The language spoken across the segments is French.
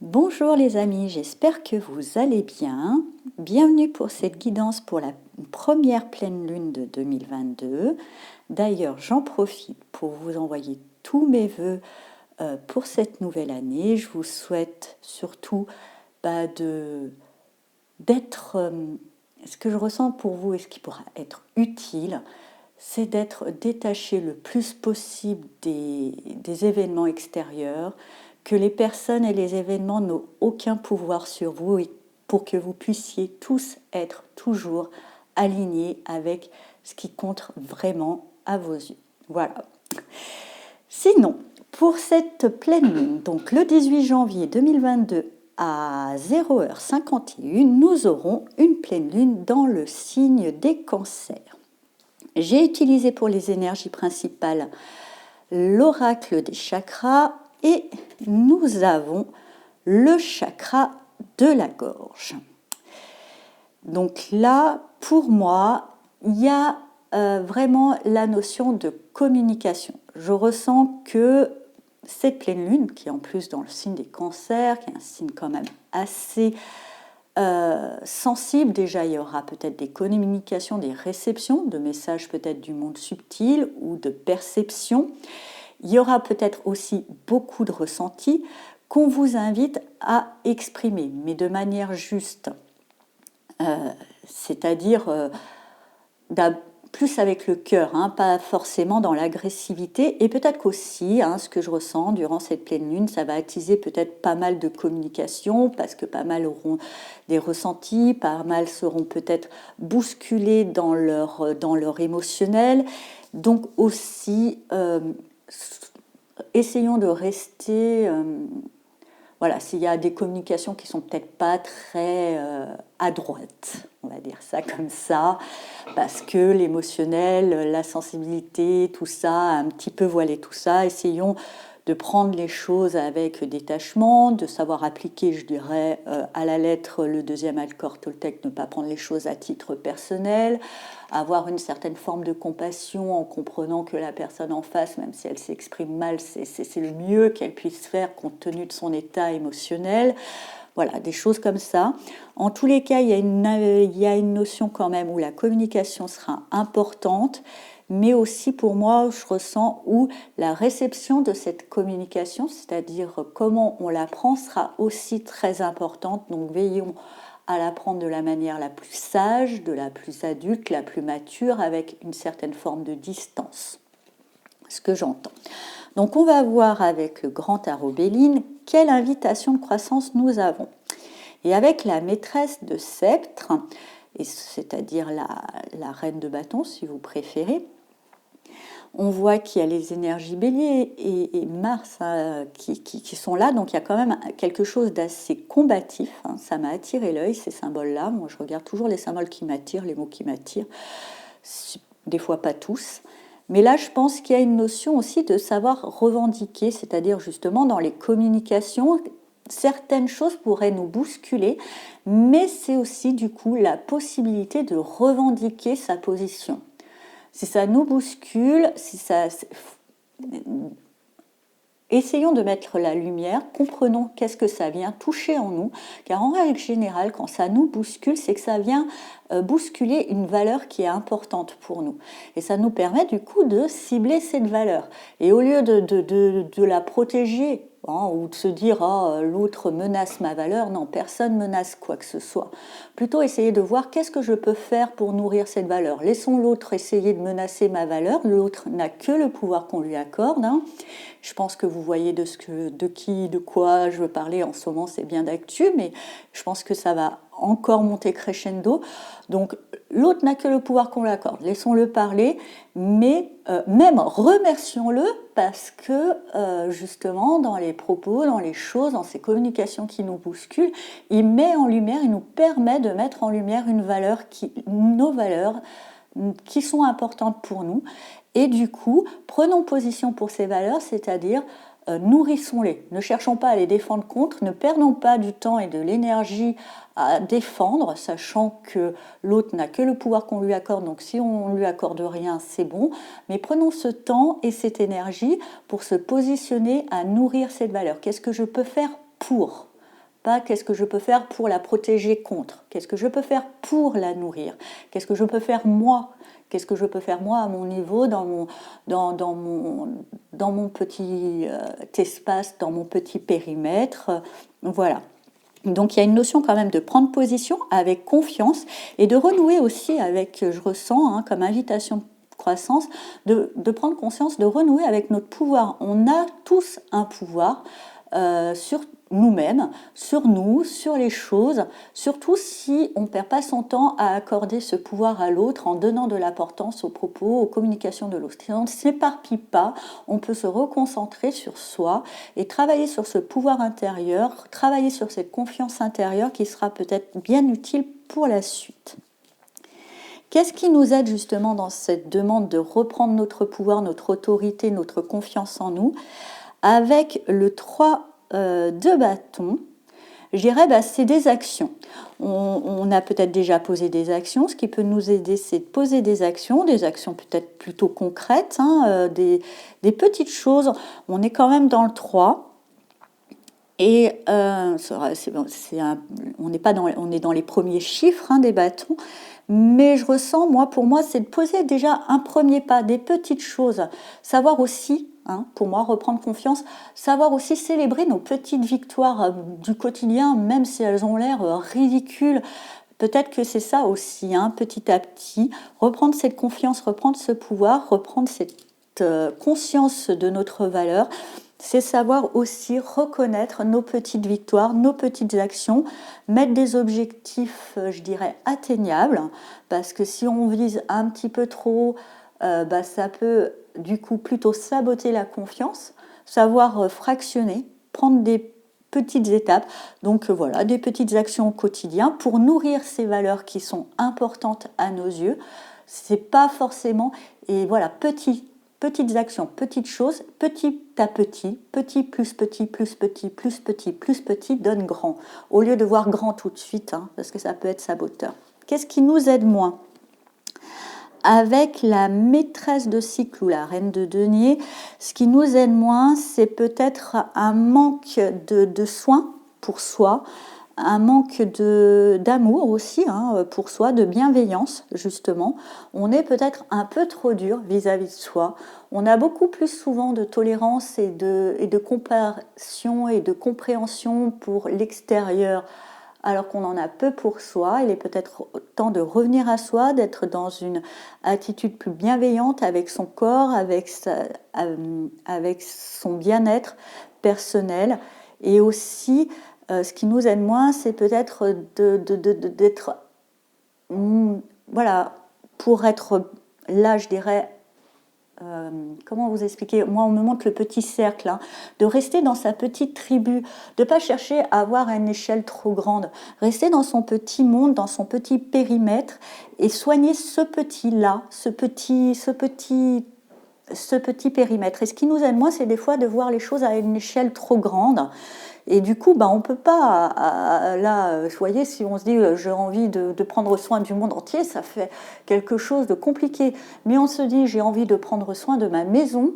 Bonjour les amis, j'espère que vous allez bien. Bienvenue pour cette guidance pour la première pleine lune de 2022. D'ailleurs, j'en profite pour vous envoyer tous mes vœux pour cette nouvelle année. Je vous souhaite surtout d'être... ce que je ressens pour vous et ce qui pourra être utile, c'est d'être détaché le plus possible des événements extérieurs, que les personnes et les événements n'ont aucun pouvoir sur vous et pour que vous puissiez tous être toujours alignés avec ce qui compte vraiment à vos yeux. Voilà. Sinon, pour cette pleine lune, donc le 18 janvier 2022 à 0h51, nous aurons une pleine lune dans le signe des cancers. J'ai utilisé pour les énergies principales l'oracle des chakras et nous avons le chakra de la gorge. Donc là, pour moi, il y a vraiment la notion de communication. Je ressens que cette pleine lune, qui est en plus dans le signe des cancers, qui est un signe quand même assez sensible, déjà il y aura peut-être des communications, des réceptions de messages peut-être du monde subtil ou de perception. Il y aura peut-être aussi beaucoup de ressentis qu'on vous invite à exprimer, mais de manière juste. C'est-à-dire plus avec le cœur, pas forcément dans l'agressivité. Et peut-être qu'aussi, ce que je ressens durant cette pleine lune, ça va attiser peut-être pas mal de communication, parce que pas mal auront des ressentis, pas mal seront peut-être bousculés dans leur émotionnel. Donc aussi, essayons de rester... voilà, s'il y a des communications qui sont peut-être pas très à droite, on va dire ça comme ça, parce que l'émotionnel, la sensibilité, tout ça, a un petit peu voilé tout ça. Essayons de prendre les choses avec détachement, de savoir appliquer, je dirais, à la lettre le deuxième accord toltèque, ne pas prendre les choses à titre personnel, avoir une certaine forme de compassion en comprenant que la personne en face, même si elle s'exprime mal, c'est le mieux qu'elle puisse faire compte tenu de son état émotionnel. Voilà, des choses comme ça. En tous les cas, il y a une notion quand même où la communication sera importante, mais aussi pour moi, je ressens où la réception de cette communication, c'est-à-dire comment on la prend, sera aussi très importante. Donc veillons à la prendre de la manière la plus sage, de la plus adulte, la plus mature, avec une certaine forme de distance. Ce que j'entends. Donc on va voir avec le grand tarot Béline quelle invitation de croissance nous avons. Et avec la maîtresse de sceptre, c'est-à-dire la reine de bâton si vous préférez, on voit qu'il y a les énergies bélier et Mars qui sont là, donc il y a quand même quelque chose d'assez combatif. Ça m'a attiré l'œil, ces symboles-là. Moi, je regarde toujours les symboles qui m'attirent, les mots qui m'attirent. Des fois, pas tous. Mais là, je pense qu'il y a une notion aussi de savoir revendiquer, c'est-à-dire justement dans les communications, certaines choses pourraient nous bousculer, mais c'est aussi du coup la possibilité de revendiquer sa position. Si ça nous bouscule, essayons de mettre la lumière, comprenons qu'est-ce que ça vient toucher en nous, car en règle générale, quand ça nous bouscule, c'est que ça vient bousculer une valeur qui est importante pour nous. Et ça nous permet du coup de cibler cette valeur. Et au lieu de la protéger, ou de se dire l'autre menace ma valeur, non, personne menace quoi que ce soit. Plutôt essayer de voir qu'est-ce que je peux faire pour nourrir cette valeur. Laissons l'autre essayer de menacer ma valeur, l'autre n'a que le pouvoir qu'on lui accorde. Je pense que vous voyez de quoi je veux parler en ce moment, c'est bien d'actu, mais je pense que ça va encore monter crescendo. Donc l'autre n'a que le pouvoir qu'on lui accorde, laissons-le parler, mais même remercions-le parce que justement dans les propos, dans les choses, dans ces communications qui nous bousculent, il met en lumière, il nous permet de mettre en lumière nos valeurs qui sont importantes pour nous. Et du coup, prenons position pour ces valeurs, c'est-à-dire nourrissons-les. Ne cherchons pas à les défendre contre, ne perdons pas du temps et de l'énergie à défendre, sachant que l'autre n'a que le pouvoir qu'on lui accorde, donc si on ne lui accorde rien, c'est bon. Mais prenons ce temps et cette énergie pour se positionner à nourrir cette valeur. Qu'est-ce que je peux faire pour ? pas qu'est-ce que je peux faire pour la protéger contre, qu'est-ce que je peux faire pour la nourrir, qu'est-ce que je peux faire moi, qu'est-ce que je peux faire moi à mon niveau, dans mon petit espace, dans mon petit périmètre, voilà. Donc il y a une notion quand même de prendre position avec confiance et de renouer aussi avec, je ressens comme invitation de croissance, de prendre conscience, de renouer avec notre pouvoir. On a tous un pouvoir sur nous-mêmes, sur nous, sur les choses, surtout si on ne perd pas son temps à accorder ce pouvoir à l'autre en donnant de l'importance aux propos, aux communications de l'autre. Si on ne s'éparpille pas, on peut se reconcentrer sur soi et travailler sur ce pouvoir intérieur, travailler sur cette confiance intérieure qui sera peut-être bien utile pour la suite. Qu'est-ce qui nous aide justement dans cette demande de reprendre notre pouvoir, notre autorité, notre confiance en nous? Avec le 3 de bâton, je dirais c'est des actions. On a peut-être déjà posé des actions. Ce qui peut nous aider, c'est de poser des actions peut-être plutôt concrètes, des petites choses. On est quand même dans le 3. Et on est dans les premiers chiffres des bâtons. Mais je ressens, pour moi, c'est de poser déjà un premier pas, des petites choses. Savoir aussi, pour moi, reprendre confiance, savoir aussi célébrer nos petites victoires du quotidien, même si elles ont l'air ridicules. Peut-être que c'est ça aussi, petit à petit, reprendre cette confiance, reprendre ce pouvoir, reprendre cette conscience de notre valeur. C'est savoir aussi reconnaître nos petites victoires, nos petites actions, mettre des objectifs, je dirais, atteignables, parce que si on vise un petit peu trop, ça peut du coup plutôt saboter la confiance, savoir fractionner, prendre des petites étapes, donc voilà, des petites actions au quotidien pour nourrir ces valeurs qui sont importantes à nos yeux. C'est pas forcément, et voilà, petites actions, petites choses, petit à petit, petit plus petit, plus petit, plus petit, plus petit, donne grand. Au lieu de voir grand tout de suite, parce que ça peut être saboteur. Qu'est-ce qui nous aide moins? Avec la maîtresse de cycle ou la reine de denier, ce qui nous aide moins, c'est peut-être un manque de soins pour soi, un manque d'amour aussi pour soi, de bienveillance justement. On est peut-être un peu trop dur vis-à-vis de soi. On a beaucoup plus souvent de tolérance et de compassion et de compréhension pour l'extérieur, alors qu'on en a peu pour soi. Il est peut-être temps de revenir à soi, d'être dans une attitude plus bienveillante avec son corps, avec son bien-être personnel, et aussi ce qui nous aide moins, c'est peut-être d'être, voilà, pour être là, je dirais, comment vous expliquer? Moi, on me montre le petit cercle, de rester dans sa petite tribu, de ne pas chercher à avoir une échelle trop grande, rester dans son petit monde, dans son petit périmètre, et soigner ce petit-là, ce petit périmètre. Et ce qui nous aide moins, c'est des fois de voir les choses à une échelle trop grande. Et du coup, on ne peut pas, là, vous voyez, si on se dit j'ai envie de prendre soin du monde entier, ça fait quelque chose de compliqué. Mais on se dit j'ai envie de prendre soin de ma maison,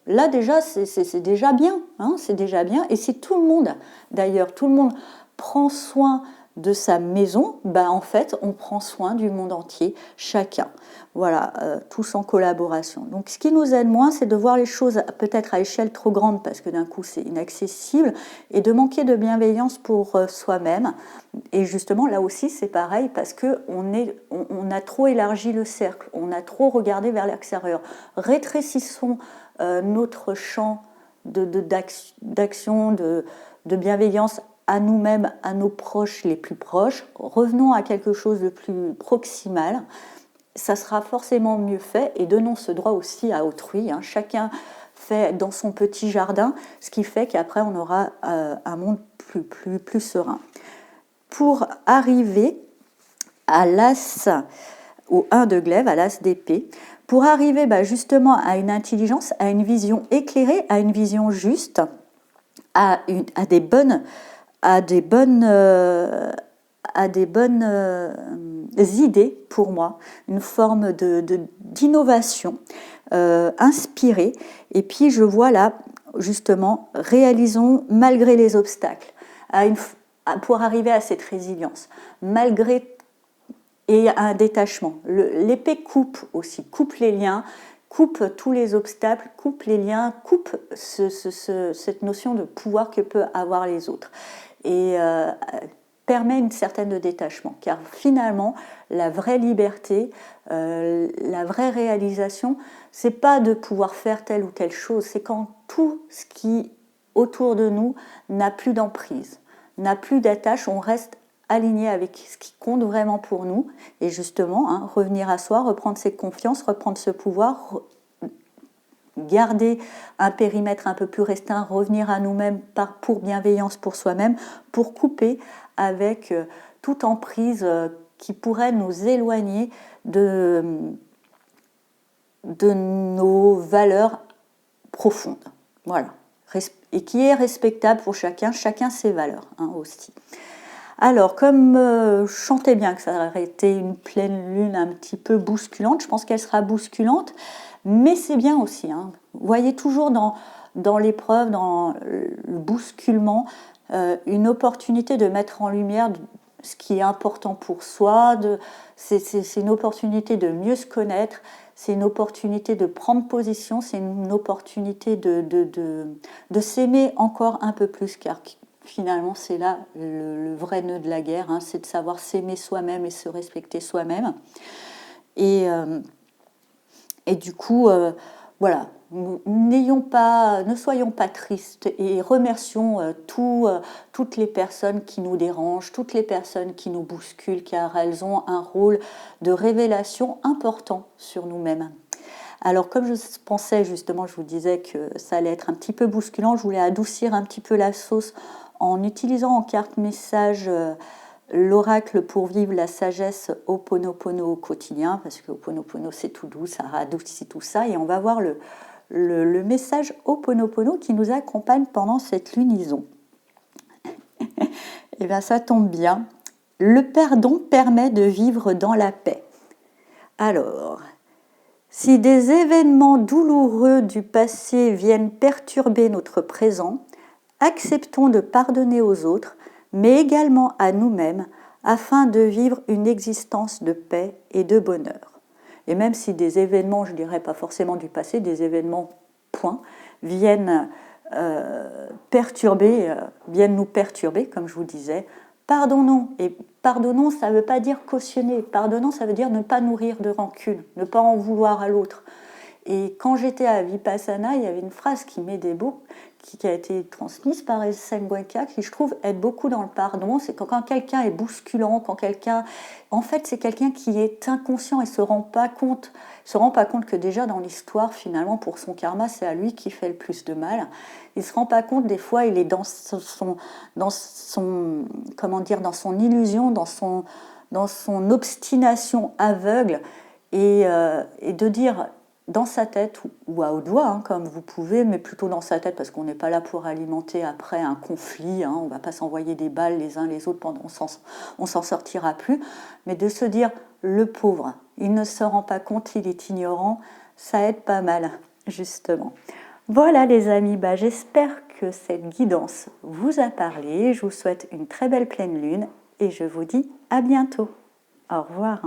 là déjà, c'est déjà bien, c'est déjà bien. Et si tout le monde, d'ailleurs, tout le monde prend soin de sa maison, en fait, on prend soin du monde entier, chacun. Voilà, tous en collaboration. Donc, ce qui nous aide moins, c'est de voir les choses peut-être à échelle trop grande, parce que d'un coup, c'est inaccessible, et de manquer de bienveillance pour soi-même. Et justement, là aussi, c'est pareil, parce qu'on a trop élargi le cercle, on a trop regardé vers l'extérieur. Rétrécissons notre champ d'action, de bienveillance à nous-mêmes, à nos proches les plus proches. Revenons à quelque chose de plus proximal. Ça sera forcément mieux fait, et donnons ce droit aussi à autrui. Chacun fait dans son petit jardin, ce qui fait qu'après on aura un monde plus serein. Pour arriver à l'as, au 1 de glaive, à l'as d'épée, pour arriver justement à une intelligence, à une vision éclairée, à une vision juste, à des bonnes idées pour moi, une forme d'innovation inspirée. Et puis je vois là, justement, réalisons malgré les obstacles. pour arriver à cette résilience, malgré et un détachement. L'épée coupe aussi, coupe les liens, coupe tous les obstacles, coupe les liens, coupe cette notion de pouvoir que peuvent avoir les autres. Et permet une certaine détachement, car finalement, la vraie liberté, la vraie réalisation, c'est pas de pouvoir faire telle ou telle chose, c'est quand tout ce qui autour de nous n'a plus d'emprise, n'a plus d'attache, on reste aligné avec ce qui compte vraiment pour nous, et justement, revenir à soi, reprendre cette confiance, reprendre ce pouvoir, garder un périmètre un peu plus restreint, revenir à nous-mêmes pour bienveillance pour soi-même, pour couper avec toute emprise qui pourrait nous éloigner de nos valeurs profondes. Voilà. Et qui est respectable pour chacun ses valeurs aussi. Alors, comme je sentais bien que ça aurait été une pleine lune un petit peu bousculante, je pense qu'elle sera bousculante, mais c'est bien aussi. Vous voyez toujours dans l'épreuve, dans le bousculement, une opportunité de mettre en lumière ce qui est important pour soi, c'est une opportunité de mieux se connaître, c'est une opportunité de prendre position, c'est une opportunité de s'aimer encore un peu plus, car finalement c'est là le vrai nœud de la guerre, c'est de savoir s'aimer soi-même et se respecter soi-même. Et du coup, voilà, ne soyons pas tristes et remercions toutes les personnes qui nous dérangent, toutes les personnes qui nous bousculent, car elles ont un rôle de révélation important sur nous-mêmes. Alors, comme je pensais justement, je vous disais que ça allait être un petit peu bousculant, je voulais adoucir un petit peu la sauce en utilisant en carte message l'oracle pour vivre la sagesse Ho'oponopono au quotidien, parce que Ho'oponopono c'est tout doux, ça radoucit tout ça, et on va voir le message Ho'oponopono qui nous accompagne pendant cette lunaison. Et bien ça tombe bien, le pardon permet de vivre dans la paix. Alors, si des événements douloureux du passé viennent perturber notre présent, acceptons de pardonner aux autres, mais également à nous-mêmes, afin de vivre une existence de paix et de bonheur. Et même si des événements, je ne dirais pas forcément du passé, des événements, viennent viennent nous perturber, comme je vous disais, pardonnons. Et pardonnons, ça ne veut pas dire cautionner. Pardonnons, ça veut dire ne pas nourrir de rancune, ne pas en vouloir à l'autre. Et quand j'étais à Vipassana, il y avait une phrase qui m'aidait beaucoup, qui a été transmise par Sen Goenka, qui je trouve aide beaucoup dans le pardon. C'est quand quelqu'un est bousculant, en fait c'est quelqu'un qui est inconscient et se rend pas compte que déjà dans l'histoire finalement pour son karma c'est à lui qui fait le plus de mal. Il se rend pas compte, des fois il est dans son illusion, dans son obstination aveugle et de dire dans sa tête ou à haute voix, comme vous pouvez, mais plutôt dans sa tête parce qu'on n'est pas là pour alimenter après un conflit, on ne va pas s'envoyer des balles les uns les autres pendant on s'en sortira plus, mais de se dire le pauvre, il ne se rend pas compte, il est ignorant, ça aide pas mal justement. Voilà les amis, j'espère que cette guidance vous a parlé, je vous souhaite une très belle pleine lune et je vous dis à bientôt. Au revoir.